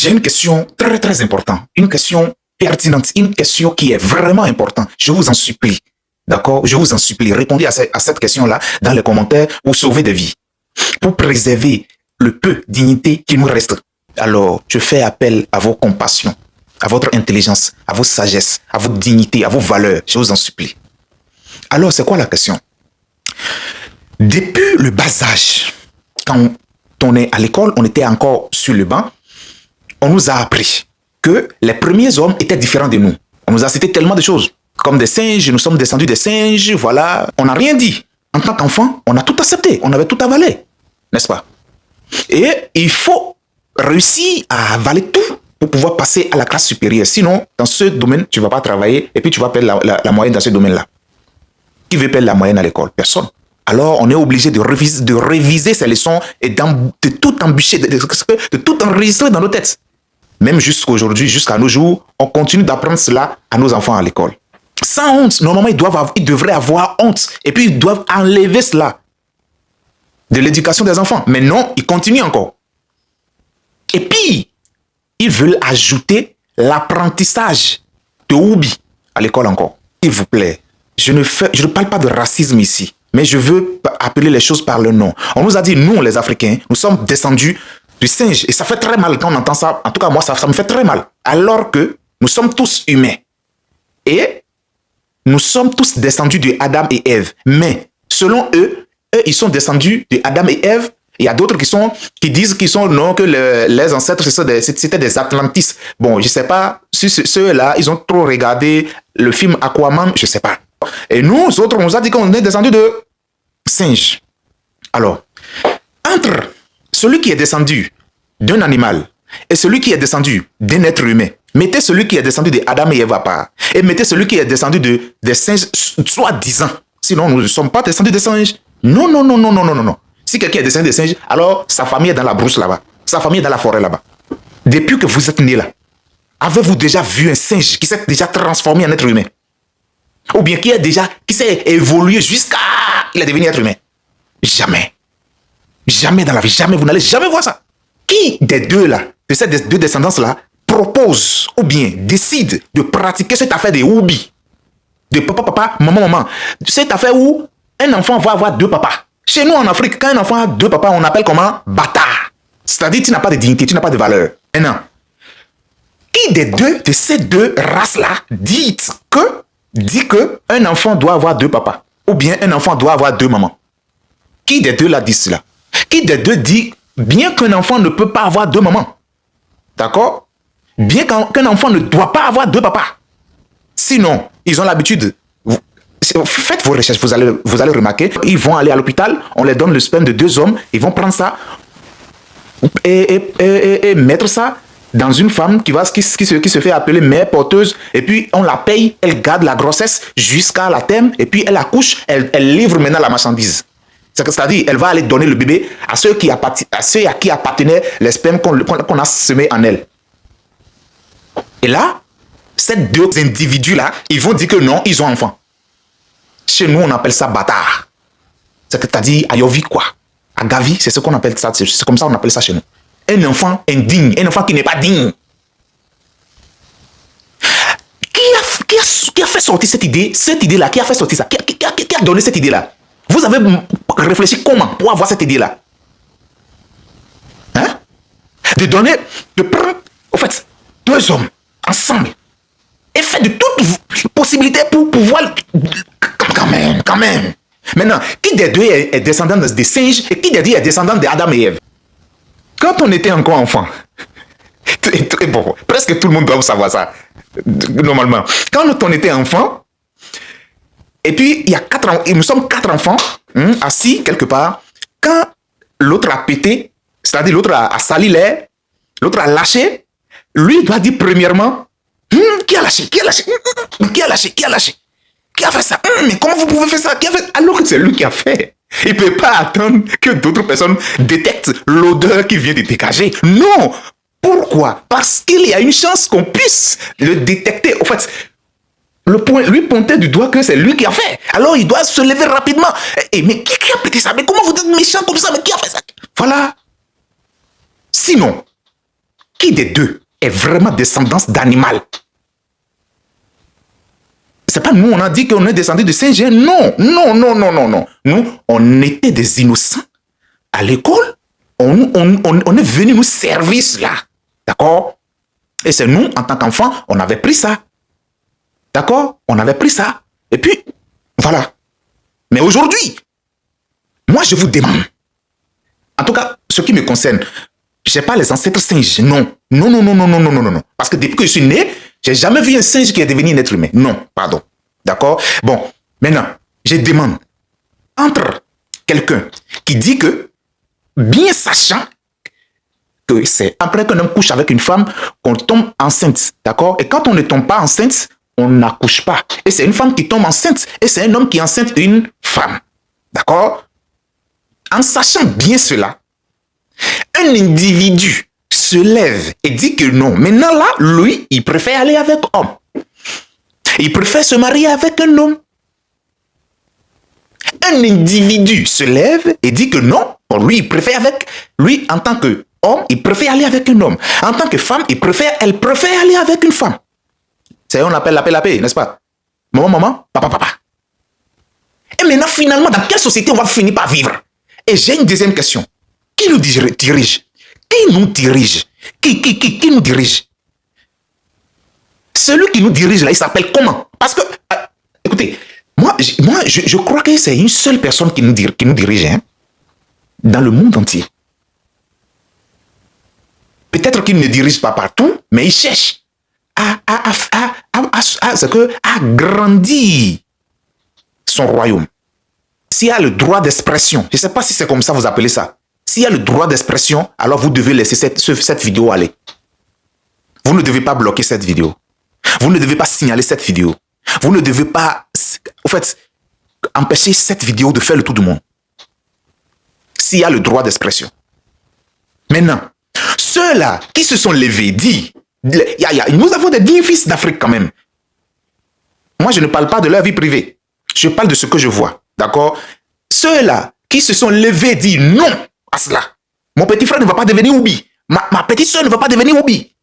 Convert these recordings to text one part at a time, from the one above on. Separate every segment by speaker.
Speaker 1: j'ai une question très, très importante. Une question pertinente. Une question qui est vraiment importante. Je vous en supplie. D'accord? Je vous en supplie. Répondez à cette question-là dans les commentaires pour sauver des vies. Pour préserver le peu de dignité qui nous reste. Alors, je fais appel à vos compassions, à votre intelligence, à vos sagesses, à votre dignité, à vos valeurs. Je vous en supplie. Alors, c'est quoi la question? Depuis le bas âge, quand on est à l'école, on était encore sur le banc, on nous a appris que les premiers hommes étaient différents de nous. On nous a cité tellement de choses. Comme des singes, nous sommes descendus des singes, voilà. On n'a rien dit. En tant qu'enfant, on a tout accepté. On avait tout avalé. N'est-ce pas? Et il faut réussir à avaler tout pour pouvoir passer à la classe supérieure. Sinon, dans ce domaine, tu ne vas pas travailler et puis tu vas perdre la moyenne dans ce domaine-là. Qui veut perdre la moyenne à l'école? Personne. Alors, on est obligé de réviser ces leçons et de tout embûcher, de tout enregistrer dans nos têtes. Même jusqu'à aujourd'hui, jusqu'à nos jours, on continue d'apprendre cela à nos enfants à l'école. Sans honte. Normalement, ils devraient avoir honte. Et puis, ils doivent enlever cela de l'éducation des enfants. Mais non, ils continuent encore. Et puis, ils veulent ajouter l'apprentissage de hobby à l'école encore. S'il vous plaît, je ne parle pas de racisme ici, mais je veux appeler les choses par leur nom. On nous a dit, nous, les Africains, nous sommes descendus du singe. Et ça fait très mal quand on entend ça. En tout cas, moi, ça me fait très mal. Alors que nous sommes tous humains. Et nous sommes tous descendus de Adam et Ève. Mais, selon eux, ils sont descendus de Adam et Ève. Il y a d'autres qui disent que les ancêtres, c'était des Atlantis. Bon, je ne sais pas si ceux-là, ils ont trop regardé le film Aquaman, je ne sais pas. Et nous autres, on nous a dit qu'on est descendus de singes. Alors, entre celui qui est descendu d'un animal et celui qui est descendu d'un être humain, mettez celui qui est descendu de Adam et Ève à part. Et mettez celui qui est descendu des singes, soi-disant. Sinon, nous ne sommes pas descendus des singes. Non, non, non, non, non, non, non. Si quelqu'un est descendu des singes, alors sa famille est dans la brousse là-bas. Sa famille est dans la forêt là-bas. Depuis que vous êtes né là, avez-vous déjà vu un singe qui s'est déjà transformé en être humain? Ou bien qui s'est évolué jusqu'à il est devenu être humain? Jamais. Jamais dans la vie. Jamais. Vous n'allez jamais voir ça. Qui des deux là, de ces deux descendances là, propose ou bien décide de pratiquer cette affaire de hobby? De papa, maman. Cette affaire où un enfant va avoir deux papas. Chez nous en Afrique, quand un enfant a deux papas, on appelle comment? Bâtard. C'est-à-dire tu n'as pas de dignité, tu n'as pas de valeur. Maintenant, qui de ces deux races-là dit que un enfant doit avoir deux papas? Ou bien un enfant doit avoir deux mamans? Qui des deux là dit cela? Qui des deux dit bien qu'un enfant ne peut pas avoir deux mamans? D'accord? Bien qu'un enfant ne doit pas avoir deux papas. Sinon, ils ont l'habitude. Faites vos recherches, vous allez remarquer. Ils vont aller à l'hôpital, on leur donne le sperme de deux hommes, ils vont prendre ça et mettre ça dans une femme qui se fait appeler mère porteuse, et puis on la paye, elle garde la grossesse jusqu'à la terme, et puis elle accouche, elle livre maintenant la marchandise. C'est-à-dire, elle va aller donner le bébé à ceux à qui appartenaient les spermes qu'on a semés en elle. Et là, ces deux individus-là, ils vont dire que non, ils ont enfant. Chez nous, on appelle ça bâtard. C'est-à-dire Ayovi, quoi. Agavi, c'est ce qu'on appelle ça. C'est comme ça qu'on appelle ça chez nous. Un enfant indigne, un enfant qui n'est pas digne. Qui a fait sortir cette idée? Cette idée-là, qui a fait sortir ça? Qui a donné cette idée-là? Vous avez réfléchi comment pour avoir cette idée-là? Hein? De prendre, en fait, deux hommes ensemble et faire de toutes possibilités pour pouvoir... Quand même. Maintenant, qui des deux est descendant des singes et qui des deux est descendant d'Adam et Ève? Quand on était encore enfant, bon, presque tout le monde doit savoir ça, normalement. Quand on était enfant, et puis nous sommes quatre enfants assis quelque part, quand l'autre a pété, c'est-à-dire l'autre a sali l'air, l'autre a lâché, lui doit dire premièrement, qui a lâché? Qui a fait ça? Mais comment vous pouvez faire ça? Alors que c'est lui qui a fait. Il ne peut pas attendre que d'autres personnes détectent l'odeur qui vient de dégager. Non! Pourquoi? Parce qu'il y a une chance qu'on puisse le détecter. En fait, lui pointait du doigt que c'est lui qui a fait. Alors il doit se lever rapidement. Mais qui a pété ça? Mais comment vous êtes méchant comme ça? Mais qui a fait ça? Voilà. Sinon, qui des deux est vraiment descendance d'animal? C'est pas nous, on a dit qu'on est descendu de singe. Non, non, non, non, non, non. Nous, on était des innocents. À l'école, on est venu nous servir cela. D'accord? Et c'est nous, en tant qu'enfants, on avait pris ça. D'accord? On avait pris ça. Et puis, voilà. Mais aujourd'hui, moi, je vous demande, en tout cas, ce qui me concerne, je n'ai pas les ancêtres singes. Non. Non, non, non, non, non, non, non, non. Parce que depuis que je suis né, j'ai jamais vu un singe qui est devenu un être humain. Non, pardon. D'accord? Bon, maintenant, je demande, entre quelqu'un qui dit que, bien sachant que c'est après qu'un homme couche avec une femme qu'on tombe enceinte. D'accord? Et quand on ne tombe pas enceinte, on n'accouche pas. Et c'est une femme qui tombe enceinte. Et c'est un homme qui enceinte une femme. D'accord? En sachant bien cela, un individu se lève et dit que non. Maintenant là, lui, il préfère aller avec homme. Il préfère se marier avec un homme. Un individu se lève et dit que non. Pour lui, il préfère avec lui en tant qu'homme, il préfère aller avec un homme. En tant que femme, elle préfère aller avec une femme. C'est on appelle la paix, n'est-ce pas? Maman, maman, papa, papa. Et maintenant, finalement, dans quelle société on va finir par vivre? Et j'ai une deuxième question. Qui nous dirige? Qui nous dirige? Qui nous dirige? Celui qui nous dirige là, il s'appelle comment? Parce que, écoutez, moi, je crois que c'est une seule personne qui nous dirige, hein, dans le monde entier. Peut-être qu'il ne dirige pas partout, mais il cherche à grandir son royaume. S'il y a le droit d'expression, je ne sais pas si c'est comme ça vous appelez ça. S'il y a le droit d'expression, alors vous devez laisser cette vidéo aller. Vous ne devez pas bloquer cette vidéo. Vous ne devez pas signaler cette vidéo. Vous ne devez pas, en fait, empêcher cette vidéo de faire le tour du monde. S'il y a le droit d'expression. Maintenant, ceux-là qui se sont levés, nous avons des dignes fils d'Afrique quand même. Moi, je ne parle pas de leur vie privée. Je parle de ce que je vois. D'accord? Ceux-là qui se sont levés disent non à cela. Mon petit frère ne va pas devenir Oubi. Ma petite soeur ne va pas devenir Oubi.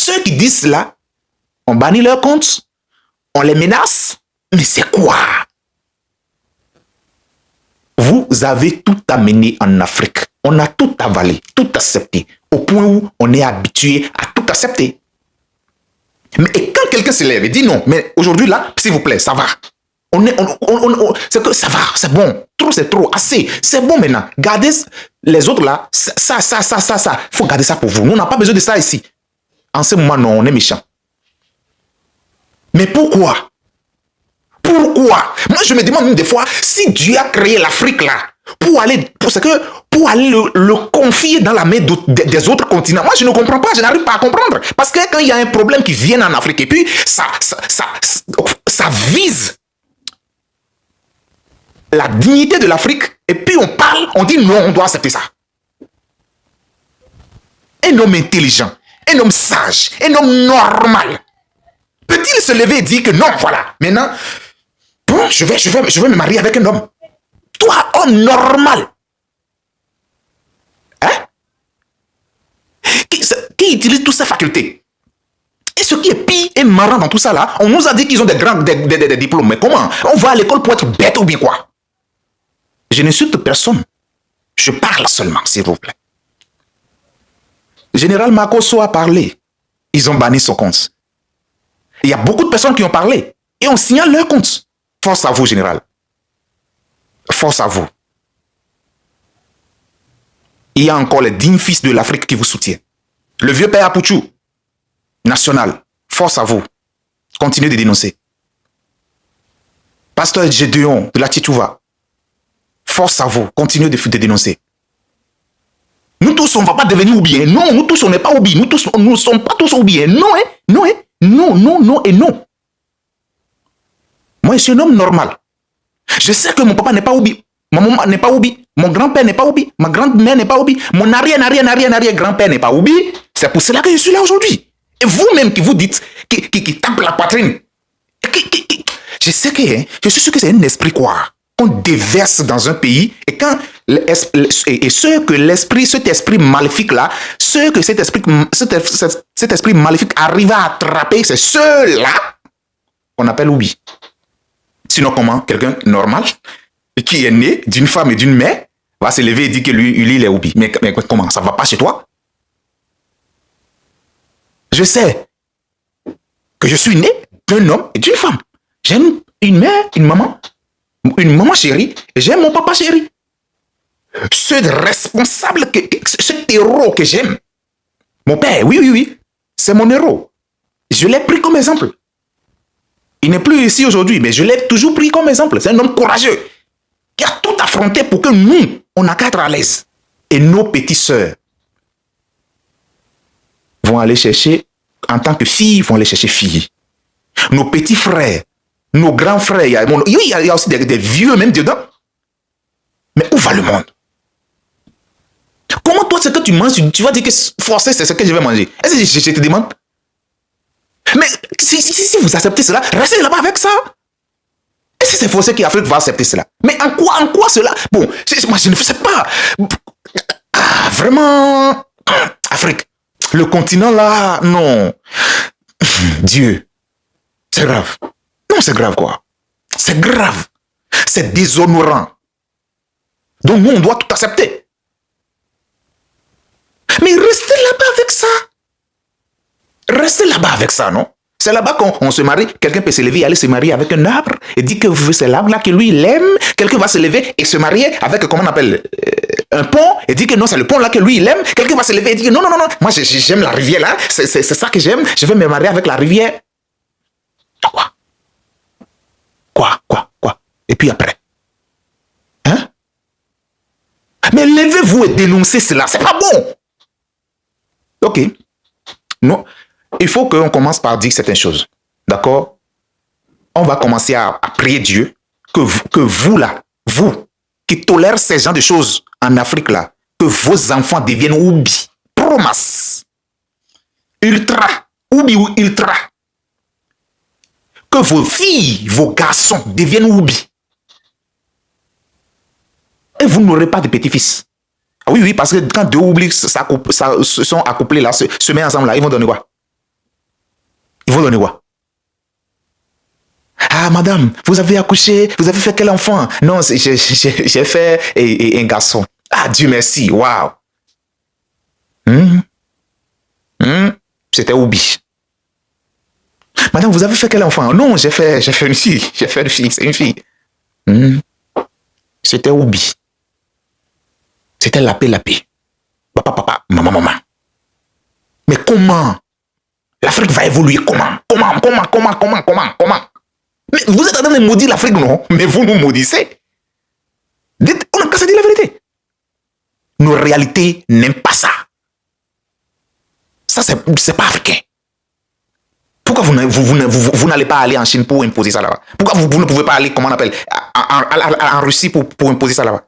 Speaker 1: Ceux qui disent cela, on bannit leurs comptes, on les menace. Mais c'est quoi? Vous avez tout amené en Afrique. On a tout avalé, tout accepté, au point où on est habitué à tout accepter. Mais et quand quelqu'un se lève et dit non, mais aujourd'hui là, s'il vous plaît, ça va. C'est que ça va, c'est bon. Trop, c'est trop, assez. C'est bon maintenant. Gardez les autres là, ça. Il faut garder ça pour vous. Nous, on n'a pas besoin de ça ici. En ce moment, non, on est méchant. Mais pourquoi? Pourquoi? Moi, je me demande des fois, si Dieu a créé l'Afrique là, pour aller le confier dans la main des autres continents. Moi, je ne comprends pas, je n'arrive pas à comprendre. Parce que quand il y a un problème qui vient en Afrique, et puis ça vise la dignité de l'Afrique, et puis on parle, on dit non, on doit accepter ça. Un homme intelligent, un homme sage, un homme normal, peut-il se lever et dire que non, voilà, maintenant, bon, je vais me marier avec un homme. Toi, homme normal, hein? Qui utilise toutes ses facultés. Et ce qui est pire et marrant dans tout ça là, on nous a dit qu'ils ont des diplômes. Mais comment? On va à l'école pour être bête ou bien quoi? Je n'insulte personne. Je parle seulement, s'il vous plaît. Le général Makosso a parlé. Ils ont banni son compte. Il y a beaucoup de personnes qui ont parlé. Et on signale leur compte. Force à vous, général. Force à vous. Il y a encore les dignes fils de l'Afrique qui vous soutiennent. Le vieux père Apouchou, national, force à vous. Continuez de dénoncer. Pasteur Gédéon de la Tchitchouva, force à vous. Continuez de dénoncer. Nous tous, on ne va pas devenir oubliés. Non, nous tous, on n'est pas oubliés. Nous ne sommes pas tous oubliés. Non, hein? Non, hein? Non, non, non et non. Moi, je suis un homme normal. Je sais que mon papa n'est pas oublié. Ma maman n'est pas oublié. Mon grand-père n'est pas oublié. Ma grand-mère n'est pas oublié. Mon arrière-grand-père n'est pas oublié. C'est pour cela que je suis là aujourd'hui. Et vous-même qui vous dites, qui tape la poitrine. Je sais que, hein, je suis sûr que c'est un esprit quoi. on déverse dans un pays et quand ceux que cet esprit maléfique-là, ceux que cet esprit maléfique arrive à attraper, c'est ceux-là qu'on appelle Oubi. Sinon, comment quelqu'un normal qui est né d'une femme et d'une mère va se lever et dire que lui il est Oubi. Mais comment? Ça ne va pas chez toi? Je sais que je suis né d'un homme et d'une femme. J'aime une mère, une maman chérie, et j'aime mon papa chéri. Ce responsable, ce héros que j'aime, mon père, oui, c'est mon héros. Je l'ai pris comme exemple. Il n'est plus ici aujourd'hui, mais je l'ai toujours pris comme exemple. C'est un homme courageux qui a tout affronté pour que nous, on n'a qu'à être à l'aise. Et nos petites sœurs vont aller chercher, en tant que filles, vont aller chercher filles. Nos petits frères, nos grands frères, il y a aussi des vieux même dedans. Mais où va le monde? Comment toi, ce que tu manges, tu vas dire que forcer, c'est ce que je vais manger? Est-ce que je te demande? Mais si vous acceptez cela, restez là-bas avec ça. Est-ce que c'est forcé qu'Afrique va accepter cela? Mais en quoi cela? Bon, moi je ne sais pas. Vraiment, Afrique, le continent là, non. Dieu, c'est grave. Non, c'est grave quoi. C'est grave. C'est déshonorant. Donc nous, on doit tout accepter. Mais restez là-bas avec ça. Restez là-bas avec ça, non? C'est là-bas qu'on se marie. Quelqu'un peut se lever et aller se marier avec un arbre et dire que c'est l'arbre là que lui, il aime. Quelqu'un va se lever et se marier avec, comment on appelle, un pont et dire que non, c'est le pont là que lui, il aime. Quelqu'un va se lever et dire que non, moi j'aime la rivière là. C'est ça que j'aime. Je vais me marier avec la rivière. Quoi? Et puis après? Hein? Mais levez-vous et dénoncez cela. C'est pas bon. Ok. Non. Il faut qu'on commence par dire certaines choses. D'accord? On va commencer à prier Dieu que vous là, vous qui tolèrez ces genres de choses en Afrique là, que vos enfants deviennent Oubi, Promas, Ultra, Oubi ou Ultra. Que vos filles, vos garçons deviennent Oubi. Et vous n'aurez pas de petits-fils. Ah oui, parce que quand deux Oublis se sont accouplés là, se mettent ensemble là, ils vont donner quoi? Ils vont donner quoi? Ah, madame, vous avez accouché, vous avez fait quel enfant? Non, j'ai fait un garçon. Ah, Dieu merci, waouh. C'était Oubi. Madame, vous avez fait quel enfant? Non, j'ai fait une fille. J'ai fait une fille, c'est une fille. C'était Oubi. C'était lapé. Papa, maman. Mais comment? L'Afrique va évoluer comment? Comment? Mais vous êtes en train de maudire l'Afrique, non? Mais vous nous maudissez. On n'a qu'à se dire la vérité. Nos réalités n'aiment pas ça. Ça, c'est pas africain. Pourquoi vous n'allez pas aller en Chine pour imposer ça là-bas? Pourquoi vous ne pouvez pas aller, comment on appelle, en Russie pour imposer ça là-bas?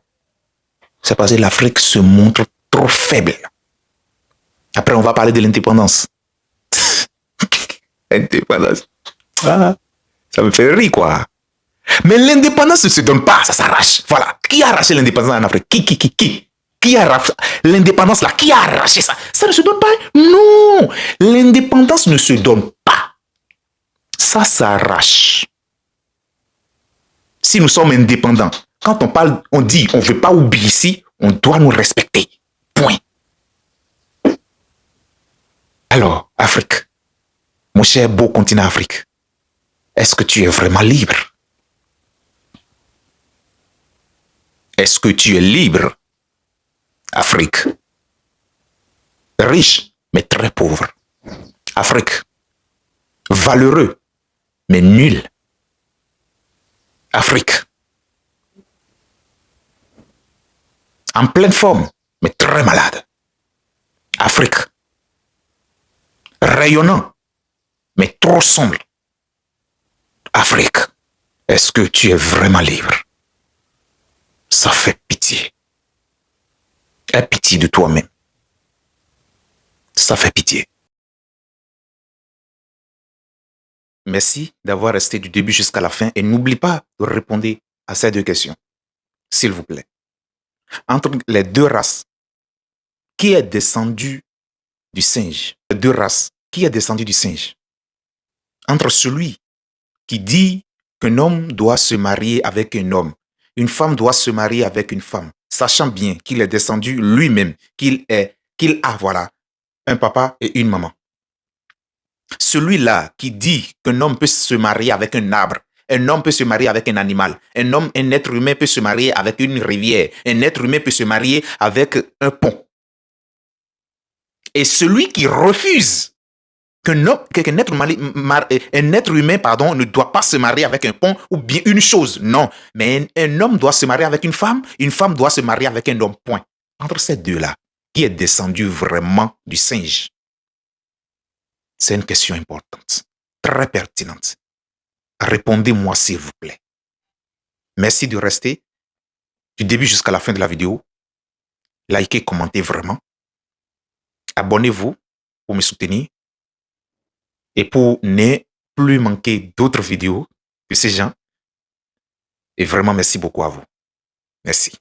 Speaker 1: C'est parce que l'Afrique se montre trop faible. Après, on va parler de l'indépendance. Indépendance. Ah, ça me fait rire, quoi. Mais l'indépendance ne se donne pas, ça s'arrache. Voilà. Qui a arraché l'indépendance en Afrique? Qui a arraché l'indépendance là? Qui a arraché ça? Ça ne se donne pas. Non. L'indépendance ne se donne pas. Ça s'arrache. Si nous sommes indépendants, quand on parle, on dit, on ne veut pas oublier ici, on doit nous respecter. Point. Alors, Afrique, mon cher beau continent Afrique, est-ce que tu es vraiment libre? Est-ce que tu es libre, Afrique? Riche, mais très pauvre. Afrique, valeureux, mais nul. Afrique, en pleine forme, mais très malade. Afrique, rayonnant, mais trop sombre. Afrique, est-ce que tu es vraiment libre? Ça fait pitié. Aie pitié de toi-même. Ça fait pitié. Merci d'avoir resté du début jusqu'à la fin et n'oublie pas de répondre à ces deux questions. s'il vous plaît, entre les deux races, qui est descendu du singe? Les deux races, qui est descendu du singe? Entre celui qui dit qu'un homme doit se marier avec un homme, une femme doit se marier avec une femme, sachant bien qu'il est descendu lui-même, qu'il a, voilà, un papa et une maman. Celui-là qui dit qu'un homme peut se marier avec un arbre, un homme peut se marier avec un animal, un être humain peut se marier avec une rivière, un être humain peut se marier avec un pont. Et celui qui refuse qu'un être humain ne doit pas se marier avec un pont ou bien une chose, non. Mais un homme doit se marier avec une femme doit se marier avec un homme, point. Entre ces deux-là, qui est descendu vraiment du singe? C'est une question importante, très pertinente. Répondez-moi s'il vous plaît. Merci de rester du début jusqu'à la fin de la vidéo. Likez, commentez vraiment. Abonnez-vous pour me soutenir et pour ne plus manquer d'autres vidéos de ces gens. Et vraiment, merci beaucoup à vous. Merci.